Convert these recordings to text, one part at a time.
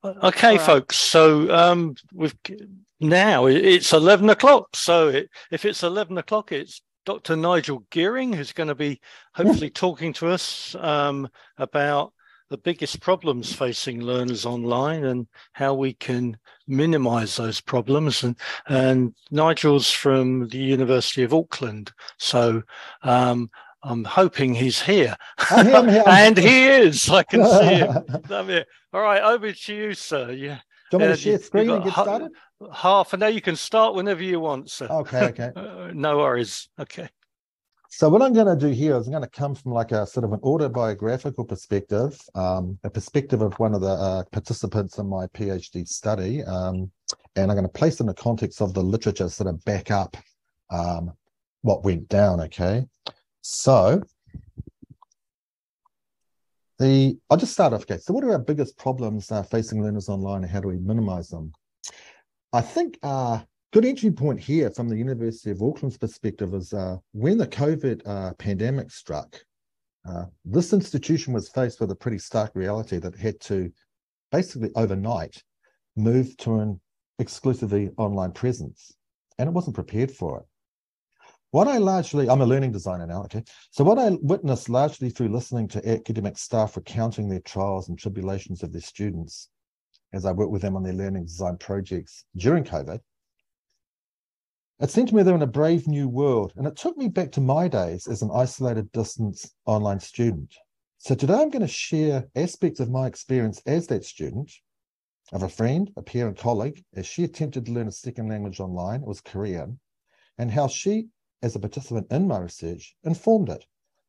Okay, All right. folks. So we've now it's 11 o'clock. So if it's 11 o'clock, it's Dr. Nigel Gearing who's going to be hopefully talking to us about the biggest problems facing learners online and how we can minimize those problems. And Nigel's from the University of Auckland, so I'm hoping he's here, I'm here. and he is. I Do can see him. I'm here. All right, over to you, sir. Yeah, you want me to you, share you've screen and got get started? half an hour. You can start whenever you want, sir. Okay. No worries. Okay. So what I'm going to do here is I'm going to come from like a sort of an autobiographical perspective, a perspective of one of the participants in my PhD study, and I'm going to place it in the context of the literature sort of back up what went down, okay? So I'll just start off, okay, so what are our biggest problems facing learners online and how do we minimize them? I think good entry point here from the University of Auckland's perspective is when the COVID pandemic struck, this institution was faced with a pretty stark reality that it had to basically overnight move to an exclusively online presence, and it wasn't prepared for it. I'm a learning designer now, okay? So what I witnessed largely through listening to academic staff recounting their trials and tribulations of their students as I worked with them on their learning design projects during COVID, it seemed to me they're in a brave new world, and it took me back to my days as an isolated distance online student. So today I'm going to share aspects of my experience as that student, of a friend, a peer and colleague, as she attempted to learn a second language online, it was Korean, and how she, as a participant in my research, informed it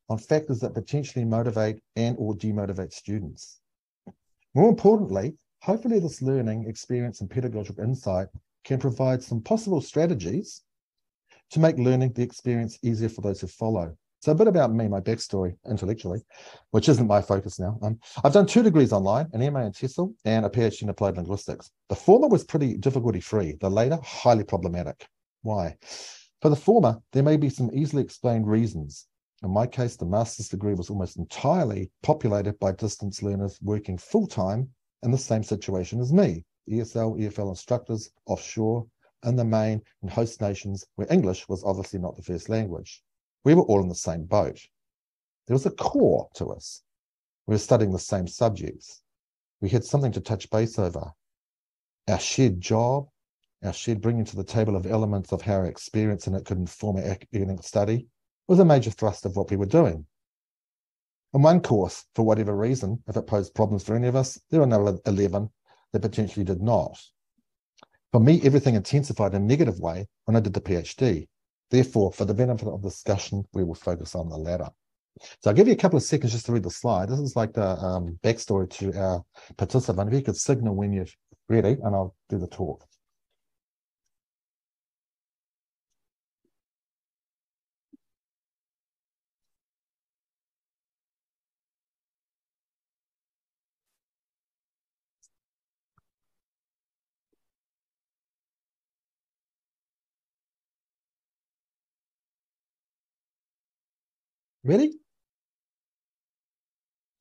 on factors that potentially motivate and or demotivate students. More importantly, hopefully this learning experience and pedagogical insight can provide some possible strategies to make learning the experience easier for those who follow. So a bit about me, my backstory intellectually, which isn't my focus now. I've done 2 degrees online, an MA in TESOL and a PhD in applied linguistics. The former was pretty difficulty-free, the later highly problematic. Why? For the former, there may be some easily explained reasons. In my case, the master's degree was almost entirely populated by distance learners working full-time in the same situation as me, ESL, EFL instructors offshore in the main and host nations where English was obviously not the first language. We were all in the same boat. There was a core to us. We were studying the same subjects. We had something to touch base over. Our shared job, our shared bringing to the table of elements of how our experience in it could inform our academic study was a major thrust of what we were doing. In one course, for whatever reason, if it posed problems for any of us, there were another 11 that potentially did not. For me, everything intensified in a negative way when I did the PhD. Therefore, for the benefit of discussion, we will focus on the latter. So I'll give you a couple of seconds just to read the slide. This is like the backstory to our participant. If you could signal when you're ready, and I'll do the talk. Ready?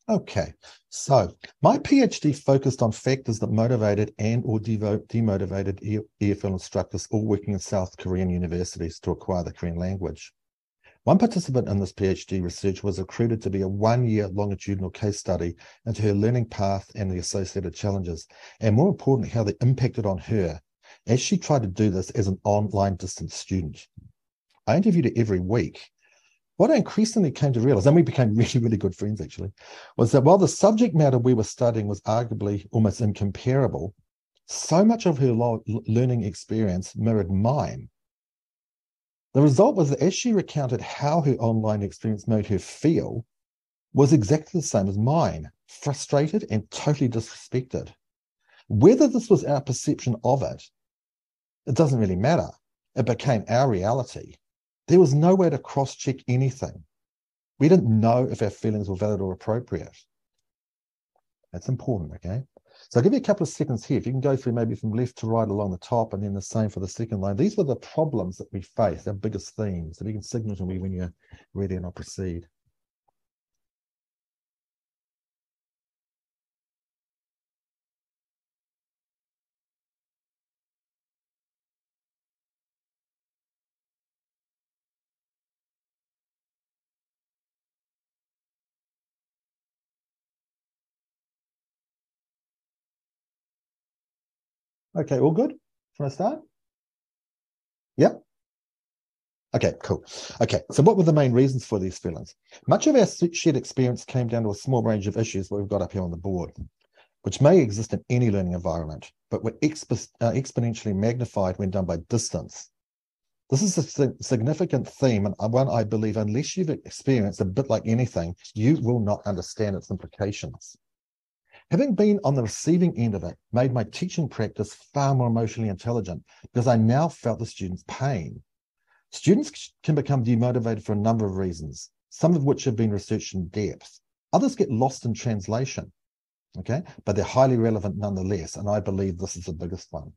Okay, so my PhD focused on factors that motivated and or demotivated EFL instructors all working in South Korean universities to acquire the Korean language. One participant in this PhD research was recruited to be a 1-year longitudinal case study into her learning path and the associated challenges, and more importantly, how they impacted on her as she tried to do this as an online distance student. I interviewed her every week. What I increasingly came to realize, and we became really, really good friends actually, was that while the subject matter we were studying was arguably almost incomparable, so much of her learning experience mirrored mine. The result was that as she recounted how her online experience made her feel, was exactly the same as mine, frustrated and totally disrespected. Whether this was our perception of it, it doesn't really matter. It became our reality. There was no way to cross-check anything. We didn't know if our feelings were valid or appropriate. That's important, okay? So I'll give you a couple of seconds here. If you can go through maybe from left to right along the top and then the same for the second line. These were the problems that we faced, our biggest themes. So you can signal to me when you're ready and I'll proceed. Okay, all good? Can I start? Yep. Okay, cool. Okay, so what were the main reasons for these feelings? Much of our shared experience came down to a small range of issues that we've got up here on the board, which may exist in any learning environment, but were exponentially magnified when done by distance. This is a significant theme, and one I believe, unless you've experienced a bit like anything, you will not understand its implications. Having been on the receiving end of it made my teaching practice far more emotionally intelligent because I now felt the students' pain. Students can become demotivated for a number of reasons, some of which have been researched in depth. Others get lost in translation, okay? But they're highly relevant nonetheless, and I believe this is the biggest one.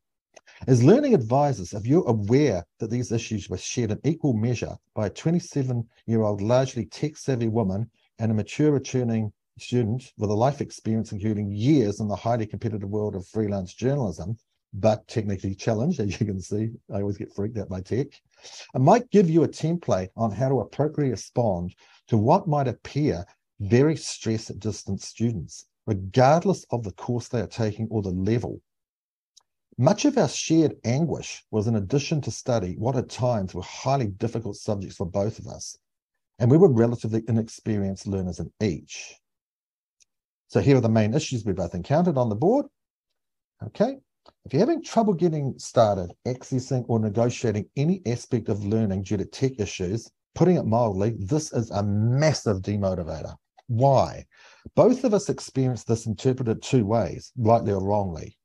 As learning advisors, if you're aware that these issues were shared in equal measure by a 27-year-old largely tech-savvy woman and a mature returning student with a life experience including years in the highly competitive world of freelance journalism, but technically challenged, as you can see, I always get freaked out by tech, I might give you a template on how to appropriately respond to what might appear very stress-distant students, regardless of the course they are taking or the level. Much of our shared anguish was in addition to study what at times were highly difficult subjects for both of us, and we were relatively inexperienced learners in each. So here are the main issues we both encountered on the board. Okay, if you're having trouble getting started, accessing or negotiating any aspect of learning due to tech issues, putting it mildly, this is a massive demotivator. Why? Both of us experienced this interpreted two ways, rightly or wrongly.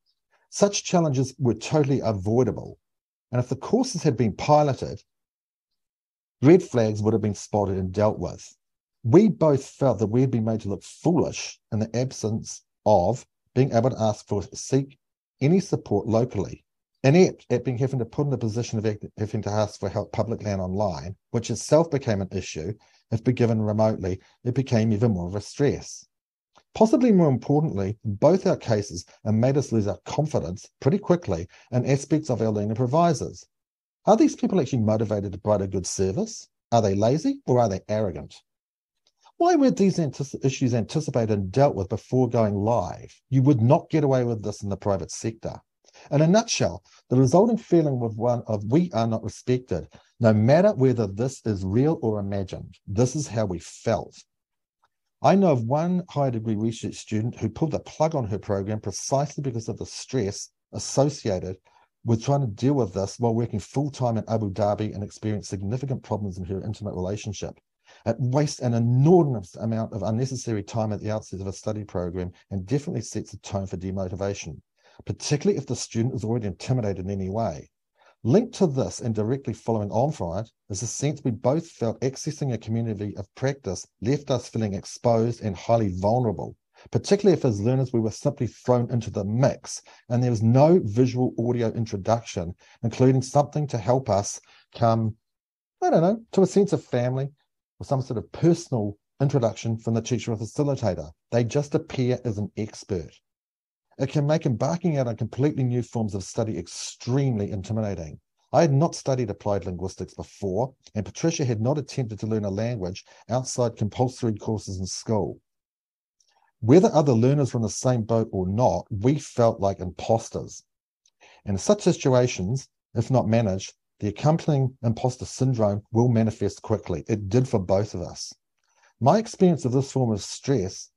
Such challenges were totally avoidable. And if the courses had been piloted, red flags would have been spotted and dealt with. We both felt that we had been made to look foolish in the absence of being able to seek any support locally. Inept at having to put in a position of having to ask for help publicly and online, which itself became an issue. If be given remotely, it became even more of a stress. Possibly more importantly, both our cases made us lose our confidence pretty quickly in aspects of our learning providers. Are these people actually motivated to provide a good service? Are they lazy or are they arrogant? Why were these issues anticipated and dealt with before going live? You would not get away with this in the private sector. In a nutshell, the resulting feeling was one of we are not respected, no matter whether this is real or imagined. This is how we felt. I know of one higher degree research student who pulled the plug on her program precisely because of the stress associated with trying to deal with this while working full-time in Abu Dhabi and experienced significant problems in her intimate relationship. It wastes an enormous amount of unnecessary time at the outset of a study program and definitely sets a tone for demotivation, particularly if the student is already intimidated in any way. Linked to this and directly following on from it is the sense we both felt accessing a community of practice left us feeling exposed and highly vulnerable, particularly if as learners we were simply thrown into the mix and there was no visual audio introduction, including something to help us come, to a sense of family or some sort of personal introduction from the teacher or facilitator. They just appear as an expert. It can make embarking out on completely new forms of study extremely intimidating. I had not studied applied linguistics before, and Patricia had not attempted to learn a language outside compulsory courses in school. Whether other learners were in the same boat or not, we felt like imposters. In such situations, if not managed, the accompanying imposter syndrome will manifest quickly. It did for both of us. My experience of this form of stress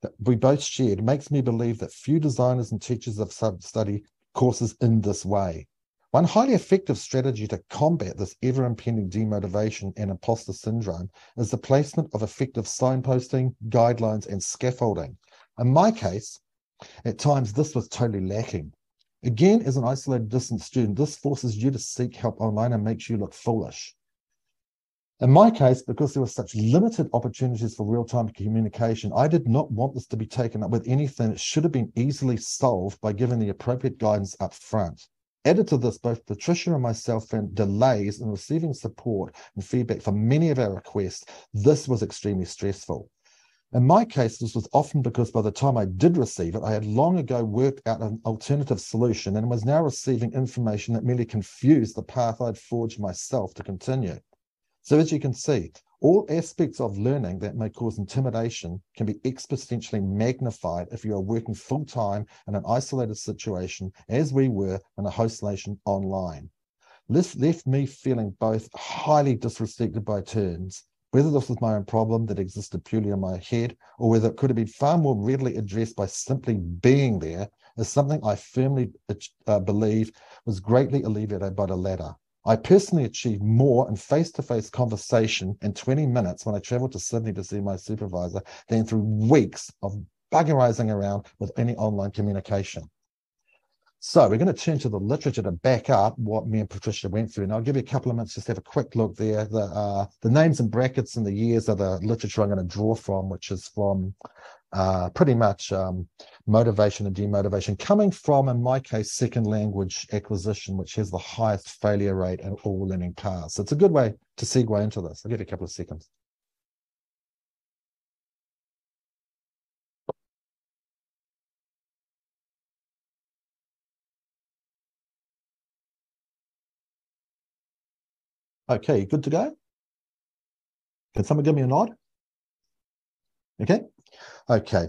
that we both shared makes me believe that few designers and teachers have study courses in this way. One highly effective strategy to combat this ever-impending demotivation and imposter syndrome is the placement of effective signposting, guidelines, and scaffolding. In my case, at times this was totally lacking. Again, as an isolated distant student, this forces you to seek help online and makes you look foolish. In my case, because there were such limited opportunities for real-time communication, I did not want this to be taken up with anything that should have been easily solved by giving the appropriate guidance up front. Added to this, both Patricia and myself found delays in receiving support and feedback for many of our requests. This was extremely stressful. In my case, this was often because by the time I did receive it, I had long ago worked out an alternative solution and was now receiving information that merely confused the path I'd forged myself to continue. So as you can see, All aspects of learning that may cause intimidation can be exponentially magnified if you are working full-time in an isolated situation, as we were in a host nation online. This left me feeling both highly disrespected by turns, whether this was my own problem that existed purely in my head, or whether it could have been far more readily addressed by simply being there, is something I firmly believe was greatly alleviated by the latter. I personally achieved more in face-to-face conversation in 20 minutes when I traveled to Sydney to see my supervisor than through weeks of buggerizing around with any online communication. So we're going to turn to the literature to back up what me and Patricia went through. And I'll give you a couple of minutes just to have a quick look there. The names and brackets and the years are the literature I'm going to draw from, which is from pretty much motivation and demotivation, coming from, in my case, second language acquisition, which has the highest failure rate in all learning paths. So it's a good way to segue into this. I'll give you a couple of seconds. Okay, good to go? Can someone give me a nod? Okay. Okay.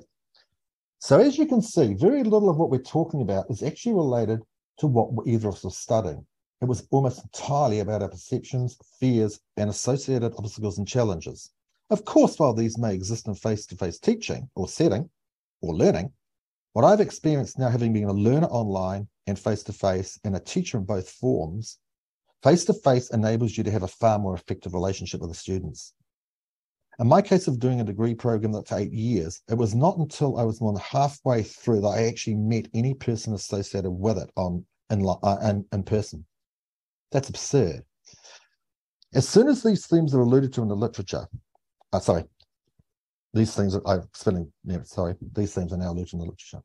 So as you can see, very little of what we're talking about is actually related to what either of us was studying. It was almost entirely about our perceptions, fears, and associated obstacles and challenges. Of course, while these may exist in face-to-face teaching or setting or learning, what I've experienced now, having been a learner online and face-to-face and a teacher in both forms, face-to-face enables you to have a far more effective relationship with the students. In my case of doing a degree program that for 8 years, it was not until I was more than halfway through that I actually met any person associated with it in person. That's absurd. As soon as these themes are alluded to in the literature, these themes are now alluded in the literature.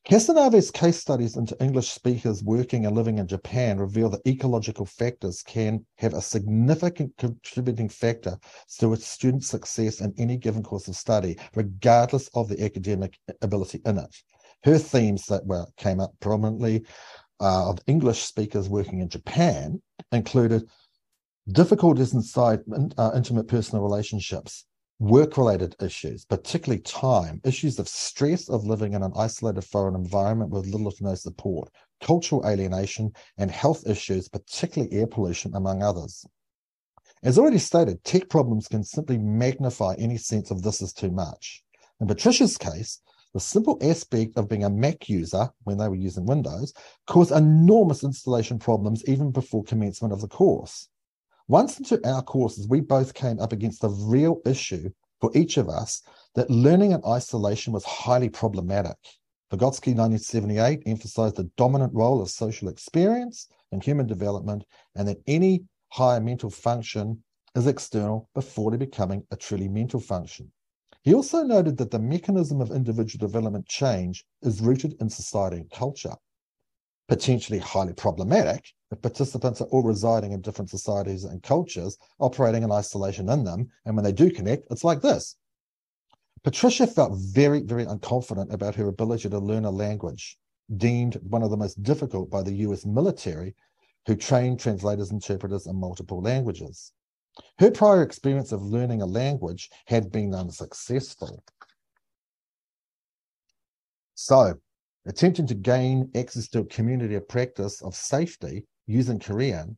Casanave's case studies into English speakers working and living in Japan reveal that ecological factors can have a significant contributing factor to a student's success in any given course of study, regardless of the academic ability in it. Her themes that came up prominently of English speakers working in Japan included difficulties inside intimate personal relationships, work-related issues, particularly time, issues of stress of living in an isolated foreign environment with little to no support, cultural alienation, and health issues, particularly air pollution, among others. As already stated, tech problems can simply magnify any sense of this is too much. In Patricia's case, the simple aspect of being a Mac user when they were using Windows caused enormous installation problems even before commencement of the course. Once into our courses, we both came up against the real issue for each of us that learning in isolation was highly problematic. Vygotsky, 1978, emphasized the dominant role of social experience in human development and that any higher mental function is external before becoming a truly mental function. He also noted that the mechanism of individual development change is rooted in society and culture. Potentially highly problematic if participants are all residing in different societies and cultures, operating in isolation in them, and when they do connect, it's like this. Patricia felt very, very unconfident about her ability to learn a language, deemed one of the most difficult by the US military, who trained translators and interpreters in multiple languages. Her prior experience of learning a language had been unsuccessful. So, attempting to gain access to a community of practice of safety using Korean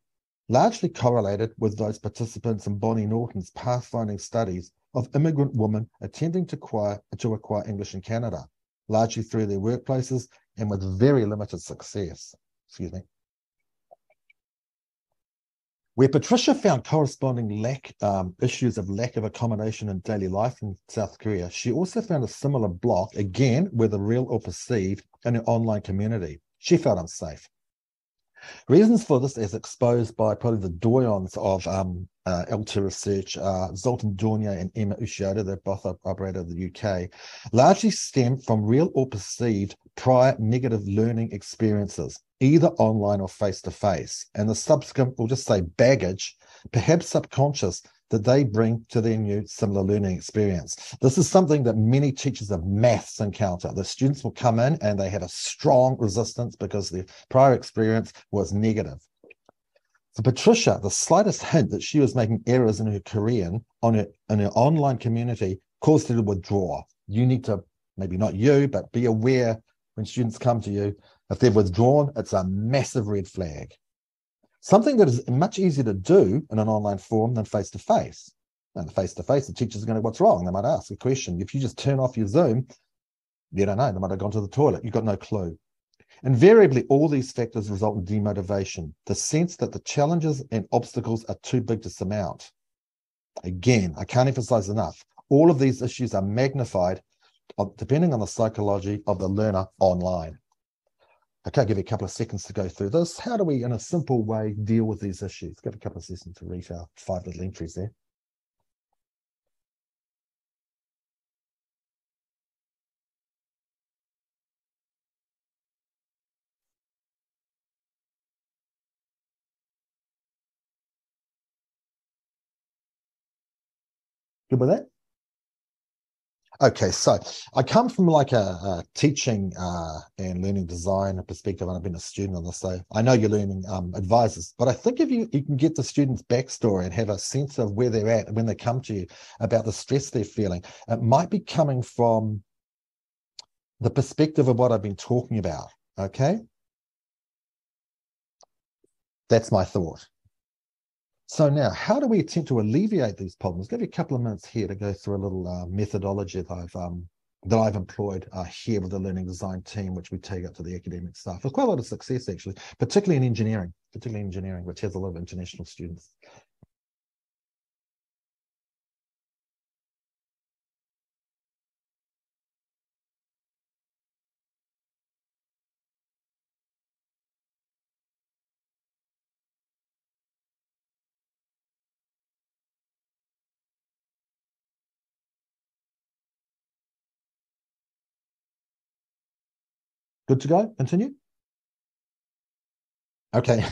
largely correlated with those participants in Bonnie Norton's pathfinding studies of immigrant women attempting to acquire English in Canada, largely through their workplaces and with very limited success. Where Patricia found corresponding issues of lack of accommodation in daily life in South Korea, she also found a similar block, again, whether real or perceived, in her online community. She felt unsafe. Reasons for this, as exposed by probably the doyens of LT research, Zoltan Dornier and Emma Ushioda, that both operate out of the UK, largely stem from real or perceived prior negative learning experiences, either online or face-to-face, and the subsequent, we'll just say baggage, perhaps subconscious, that they bring to their new similar learning experience. This is something that many teachers of maths encounter. The students will come in and they have a strong resistance because their prior experience was negative. For Patricia, the slightest hint that she was making errors in her career in her online community caused her to withdraw. You need to, maybe not you, but be aware when students come to you. If they've withdrawn, it's a massive red flag. Something that is much easier to do in an online forum than face-to-face. And face-to-face, the teachers are going to, what's wrong? They might ask a question. If you just turn off your Zoom, you don't know. They might have gone to the toilet. You've got no clue. Invariably, all these factors result in demotivation, the sense that the challenges and obstacles are too big to surmount. Again, I can't emphasize enough. All of these issues are magnified depending on the psychology of the learner online. Okay, I'll give you a couple of seconds to go through this. How do we, in a simple way, deal with these issues? Give a couple of seconds to read our 5 little entries there. Good with that? Okay, so I come from like a teaching and learning design perspective, and I've been a student on this, so I know you're learning advisors, but I think if you can get the student's backstory and have a sense of where they're at when they come to you about the stress they're feeling, it might be coming from the perspective of what I've been talking about, okay? That's my thought. So now, how do we attempt to alleviate these problems? I'll give you a couple of minutes here to go through a little methodology that I've employed here with the learning design team, which we take up to the academic staff with quite a lot of success, actually, particularly in engineering, which has a lot of international students. Good to go? Continue? Okay.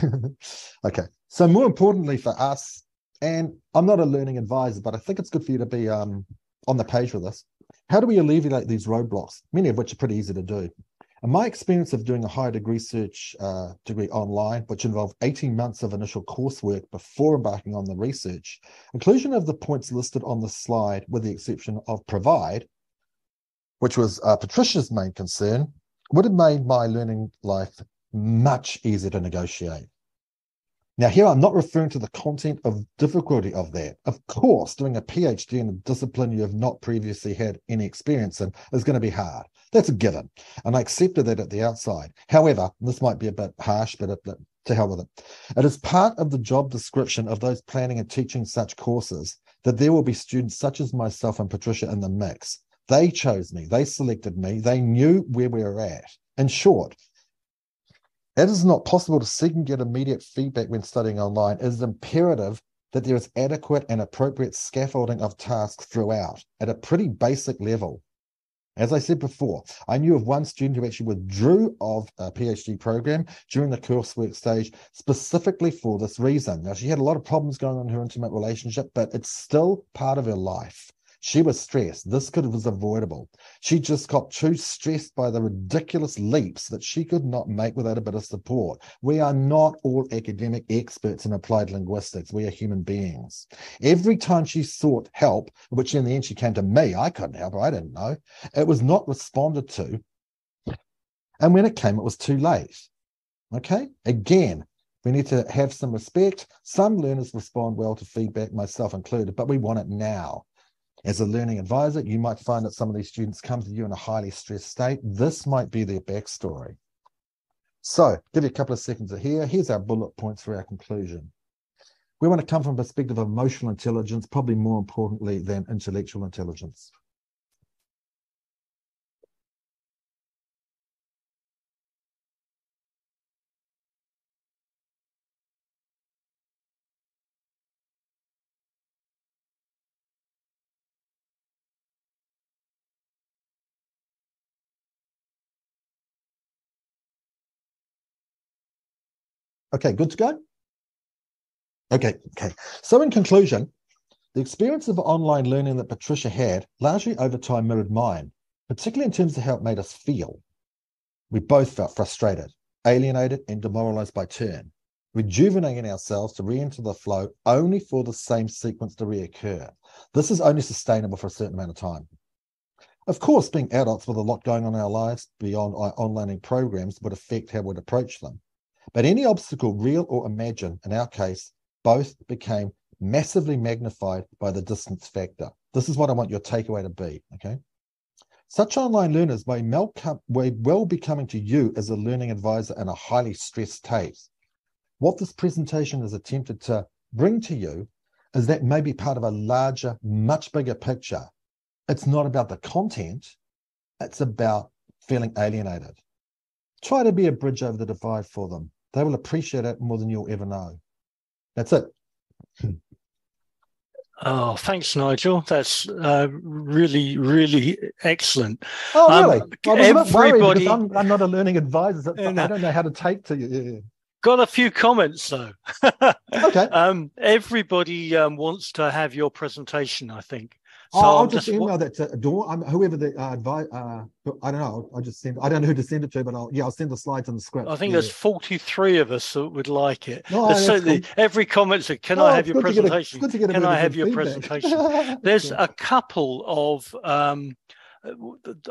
Okay. So more importantly for us, and I'm not a learning advisor, but I think it's good for you to be on the page with us. How do we alleviate these roadblocks, many of which are pretty easy to do? In my experience of doing a higher degree research degree online, which involved 18 months of initial coursework before embarking on the research, inclusion of the points listed on the slide, with the exception of provide, which was Patricia's main concern, would have made my learning life much easier to negotiate. Now, here I'm not referring to the content of difficulty of that. Of course, doing a PhD in a discipline you have not previously had any experience in is going to be hard. That's a given. And I accepted that at the outside. However, this might be a bit harsh, but to hell with it. It is part of the job description of those planning and teaching such courses that there will be students such as myself and Patricia in the mix. They chose me. They selected me. They knew where we were at. In short, it is not possible to seek and get immediate feedback when studying online. It is imperative that there is adequate and appropriate scaffolding of tasks throughout at a pretty basic level. As I said before, I knew of one student who actually withdrew of a PhD program during the coursework stage specifically for this reason. Now, she had a lot of problems going on in her intimate relationship, but it's still part of her life. She was stressed. This was avoidable. She just got too stressed by the ridiculous leaps that she could not make without a bit of support. We are not all academic experts in applied linguistics. We are human beings. Every time she sought help, which in the end she came to me, I couldn't help her, I didn't know, it was not responded to. And when it came, it was too late. Okay? Again, we need to have some respect. Some learners respond well to feedback, myself included, but we want it now. As a learning advisor, you might find that some of these students come to you in a highly stressed state. This might be their backstory. So, give you a couple of seconds here. Here's our bullet points for our conclusion. We want to come from a perspective of emotional intelligence, probably more importantly than intellectual intelligence. Okay, good to go? Okay. So in conclusion, the experience of online learning that Patricia had largely over time mirrored mine, particularly in terms of how it made us feel. We both felt frustrated, alienated, and demoralized by turn. rejuvenating ourselves to re-enter the flow only for the same sequence to reoccur. This is only sustainable for a certain amount of time. Of course, being adults with a lot going on in our lives beyond our online programs would affect how we'd approach them. But any obstacle, real or imagined, in our case, both became massively magnified by the distance factor. This is what I want your takeaway to be, okay? Such online learners may well be coming to you as a learning advisor in a highly stressed state. What this presentation is attempted to bring to you is that may be part of a larger, much bigger picture. It's not about the content, it's about feeling alienated. Try to be a bridge over the divide for them. They will appreciate it more than you'll ever know. That's it. Oh, thanks, Nigel. That's really, really excellent. Oh, really? I was a bit worried because I'm not a learning advisor. So I don't know how to take to you. Yeah. Got a few comments, though. Okay. Everybody wants to have your presentation, I think. So I'll just email that to Dawn, whoever the advice. I don't know. I'll just send. I don't know who to send it to, but I'll send the slides and the script. I think there's 43 of us that would like it. No, certainly cool. Every comment said, "Can I have your presentation? Can I have your presentation?" There's a couple of.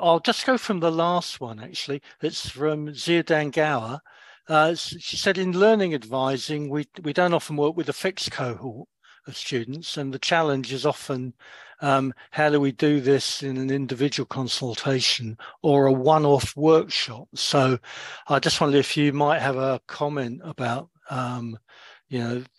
I'll just go from the last one. Actually, it's from Zia Gower. She said, in learning advising, we don't often work with a fixed cohort of students, and the challenge is often how do we do this in an individual consultation or a one-off workshop. So I just wondered if you might have a comment about the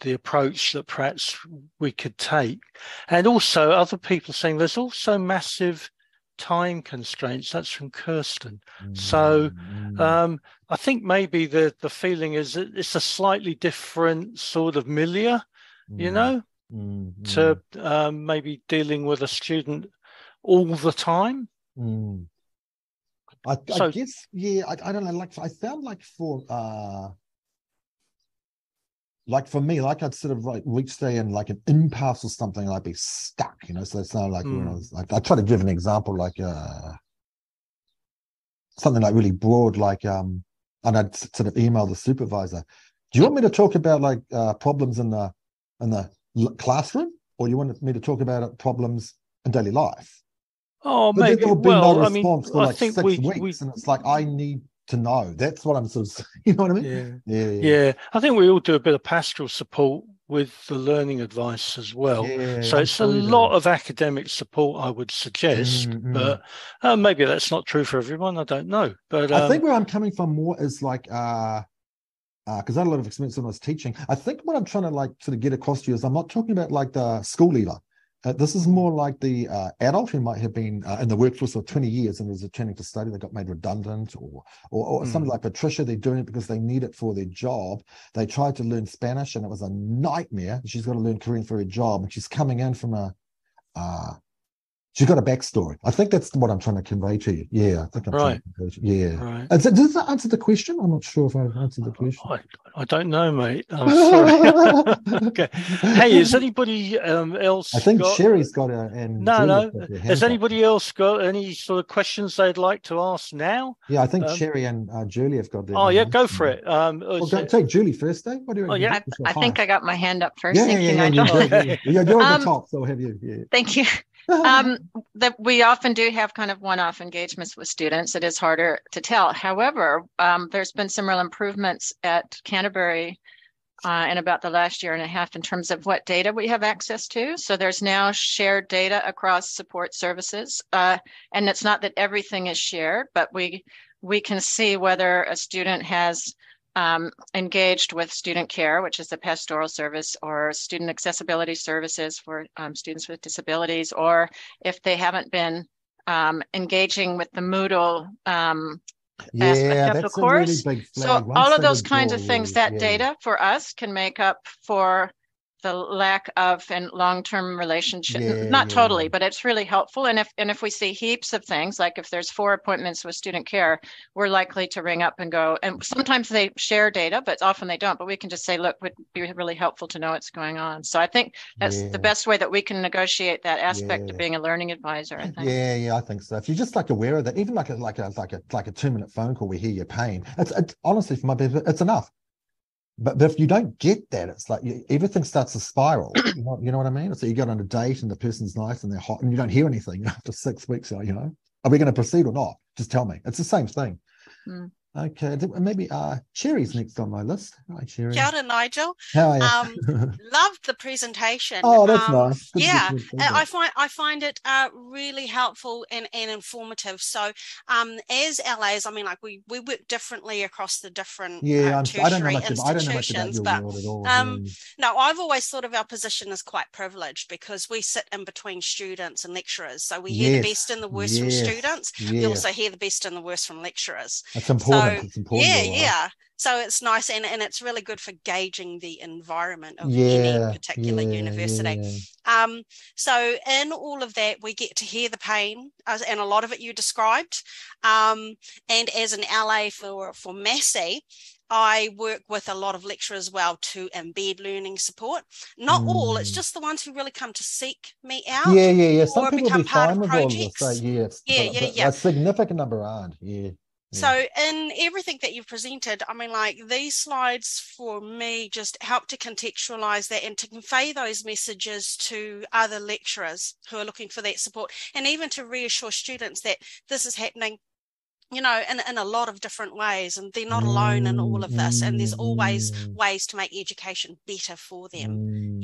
approach that perhaps we could take. And also other people saying there's also massive time constraints. That's from Kirsten. So I think maybe the feeling is that it's a slightly different sort of milieu, to maybe dealing with a student all the time. I guess, I don't know, I found for me, I'd sort of reach there in an impasse or something, I'd be stuck, so it's not when I was I try to give an example, something really broad, and I'd sort of email the supervisor, do you want me to talk about problems in the classroom, or you want me to talk about problems in daily life? Oh, but maybe. There will be no response for I think 6 weeks, and it's I need to know. That's what I'm sort of, you know what I mean? Yeah. I think we all do a bit of pastoral support with the learning advice as well. So it's a lot of academic support, I would suggest, but maybe that's not true for everyone. I don't know. But I think where I'm coming from more is because I had a lot of experience when I was teaching. I think what I'm trying to sort of get across to you is I'm not talking about the school leader. This is more like the adult who might have been in the workforce for 20 years and was returning to study. They got made redundant, or something like Patricia. They're doing it because they need it for their job. They tried to learn Spanish and it was a nightmare. She's got to learn Korean for her job, and she's coming in from she's got a backstory. I think that's what I'm trying to convey to you. Yeah, I think I'm trying to convey to you. Yeah. Right. Does that answer the question? I'm not sure if I've answered the question. I don't know, mate. I'm sorry. Okay. Hey, is anybody else? I think Sherry's got a. And no. Has anybody else got any sort of questions they'd like to ask now? Yeah, I think Sherry and Julie have got their. Oh, yeah, go for it. Take Julie first, Dave. What do you? Oh, yeah. I think I got my hand up first. Thank you, Nigel. Nigel. You're at the top, so I'll have you. Yeah. Thank you. That we often do have kind of one-off engagements with students. It is harder to tell. However, there's been some real improvements at Canterbury in about the last year and a half in terms of what data we have access to. So there's now shared data across support services. And it's not that everything is shared, but we can see whether a student has engaged with student care, which is the pastoral service, or student accessibility services for students with disabilities, or if they haven't been engaging with the Moodle aspect of the course. Really big flag. So all of those kinds of things, that data for us can make up for the lack of and long-term relationship. Not totally, but it's really helpful. And if we see heaps of things, like if there's 4 appointments with student care, we're likely to ring up and go, and sometimes they share data, but often they don't, but we can just say, look, would be really helpful to know what's going on. So I think that's the best way that we can negotiate that aspect of being a learning advisor, I think. Yeah, I think so. If you're just aware of that, even like a 2-minute phone call, we hear your pain. It's honestly, for my benefit, it's enough. But if you don't get that, it's like everything starts to spiral. You know what I mean? So you go on a date and the person's nice and they're hot and you don't hear anything after 6 weeks. Are we going to proceed or not? Just tell me. It's the same thing. Mm. Okay, maybe Cherry's next on my list. Hi, Cherry. Kia ora, Nigel. How are you? Loved the presentation. Oh, that's nice. I find it really helpful and informative. So, as LAs, I mean, like we work differently across the different tertiary institutions, but no, I've always thought of our position as quite privileged because we sit in between students and lecturers. So we hear the best and the worst from students. We also hear the best and the worst from lecturers. That's important. It's important. Yeah. So it's nice and it's really good for gauging the environment of any particular university. So in all of that, we get to hear the pain, and a lot of it you described. And as an LA for Massey, I work with a lot of lecturers as well to embed learning support. Not all, it's just the ones who really come to seek me out. Yeah. Some people become be part fine of with projects. All of this. A significant number aren't. So in everything that you've presented, I mean, like these slides for me just help to contextualize that and to convey those messages to other lecturers who are looking for that support, and even to reassure students that this is happening, in a lot of different ways, and they're not alone in all of this, and there's always ways to make education better for them.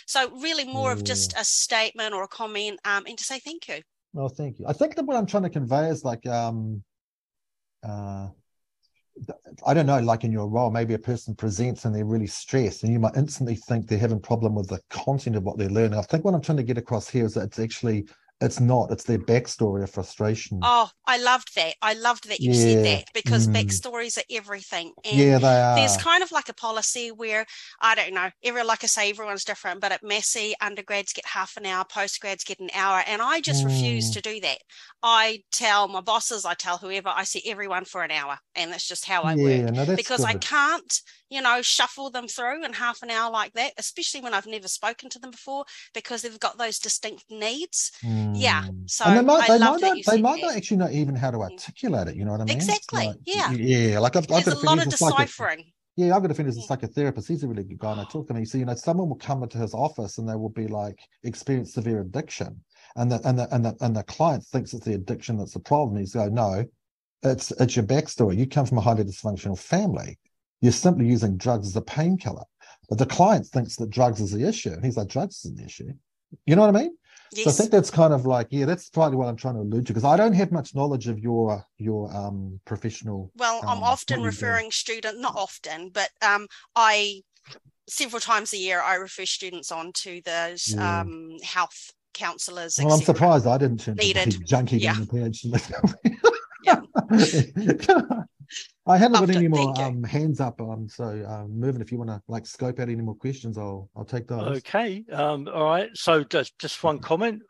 So really more of just a statement or a comment, and to say thank you. Well, thank you. I think that what I'm trying to convey is like I don't know, like in your role, maybe a person presents and they're really stressed and you might instantly think they're having a problem with the content of what they're learning. I think what I'm trying to get across here is that it's their backstory of frustration. Oh, I loved that. You said that, because backstories are everything. And they are. There's kind of like a policy where, I don't know, like I say, everyone's different, but at Massey, undergrads get half an hour, postgrads get an hour, and I just refuse to do that. I tell my bosses, I tell whoever, I see everyone for an hour, and that's just how I work. Because good. I can't, shuffle them through in half an hour like that, especially when I've never spoken to them before, because they've got those distinct needs. So and they might not actually know even how to articulate it. You know what I mean? Exactly. Like I've got a lot of deciphering. I've got a friend who's a psychotherapist. He's a really good guy, and I talk to him. So someone will come into his office and they will be like experience severe addiction, and the client thinks it's the addiction that's the problem. He's going, no, it's your backstory. You come from a highly dysfunctional family. You're simply using drugs as a painkiller, but the client thinks that drugs is the issue, and he's like, drugs isn't the issue. You know what I mean? Yes. So I think that's kind of like, that's probably what I'm trying to allude to, because I don't have much knowledge of your professional. Well, I'm often referring students, not often, but I several times a year I refer students on to those health counsellors. Well, I'm surprised I didn't turn to junkie down the PhD. I haven't got any more hands up. So Mervyn, if you want to scope out any more questions, I'll take those. Okay. All right. So just one comment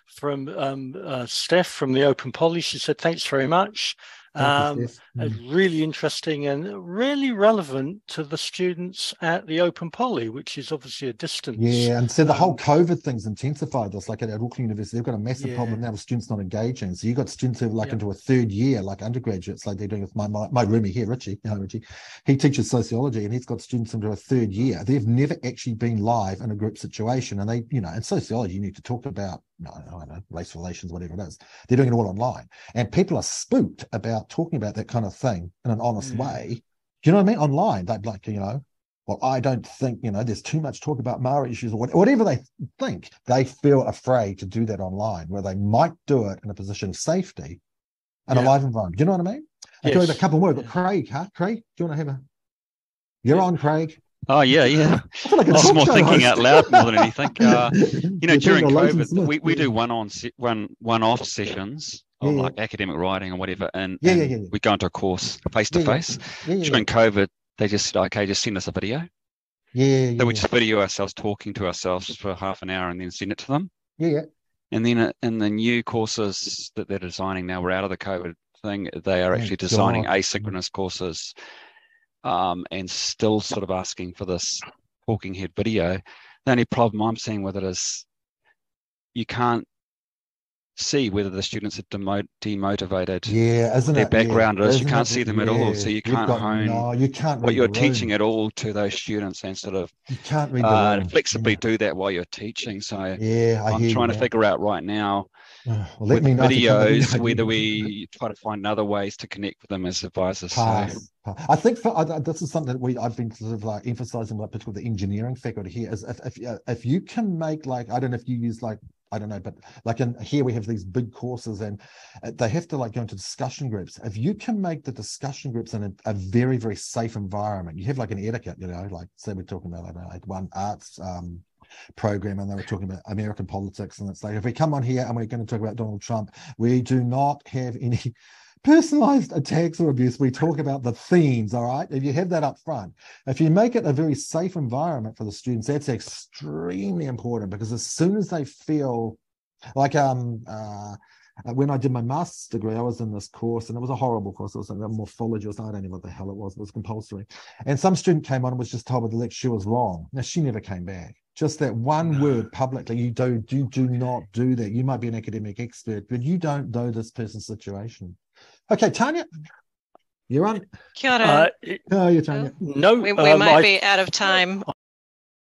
from Steph from the Open Poly. She said, thanks very much. Really interesting and really relevant to the students at the Open Poly, which is obviously a distance. And so the whole COVID thing's intensified this. Like at Auckland University, they've got a massive problem now with students not engaging. So you've got students who are into a third year, like undergraduates, like they're doing with my roomie here, Richie. Richie. He teaches sociology and he's got students into a third year. They've never actually been live in a group situation. And they, in sociology, you need to talk about, I don't know, race relations, whatever it is. They're doing it all online. And people are spooked about talking about that kind of thing in an honest way. Do you know what I mean? Online, they'd like, well, I don't think, there's too much talk about Maori issues or whatever they think. They feel afraid to do that online, where they might do it in a position of safety in a live environment. Do you know what I mean? I'll tell you a couple more, but Craig, Craig, do you want to have You're on, Craig. Oh, yeah. Like this is more thinking out loud more than anything. During COVID, we do one-off sessions of like academic writing or whatever, and we go into a course face-to-face. During COVID, they just said, okay, just send us a video. So we just video ourselves talking to ourselves for half an hour and then send it to them. And then in the new courses that they're designing now, we're out of the COVID thing, they are actually designing asynchronous courses. And still sort of asking for this talking head video. The only problem I'm seeing with it is you can't see whether the students are demotivated. Yeah, isn't their it? background Yeah, is. You can't see them at all, so you can't hone you can't what you're teaching at all to those students, and sort of you can't read the room. Flexibly do that while you're teaching. So yeah, I'm trying to figure out right now with videos whether we try to find other ways to connect with them as advisors. I think this is something that I've been sort of like emphasizing, like particularly the engineering faculty here, is if you can make, like, I don't know if you use, like, I don't know, but like in here we have these big courses and they have to like go into discussion groups. If you can make the discussion groups in a very, very safe environment, you have like an etiquette, you know, like say we're talking about, I don't know, like one arts program and they were talking about American politics, and it's like, if we come on here and we're going to talk about Donald Trump, we do not have any personalized attacks or abuse. We talk about the themes, all right? If you have that up front, if you make it a very safe environment for the students, that's extremely important, because as soon as they feel like when I did my master's degree, I was in this course, and it was a horrible course. It was like a morphology or something. I don't know what the hell it was. It was compulsory. And some student came on and was just told that the lecture was wrong. Now, she never came back. Just that one word publicly, you do not do that. You might be an academic expert, but you don't know this person's situation. Okay, Tanya, you're on. Kia ora. Oh, you're Tanya. No, we might be out of time.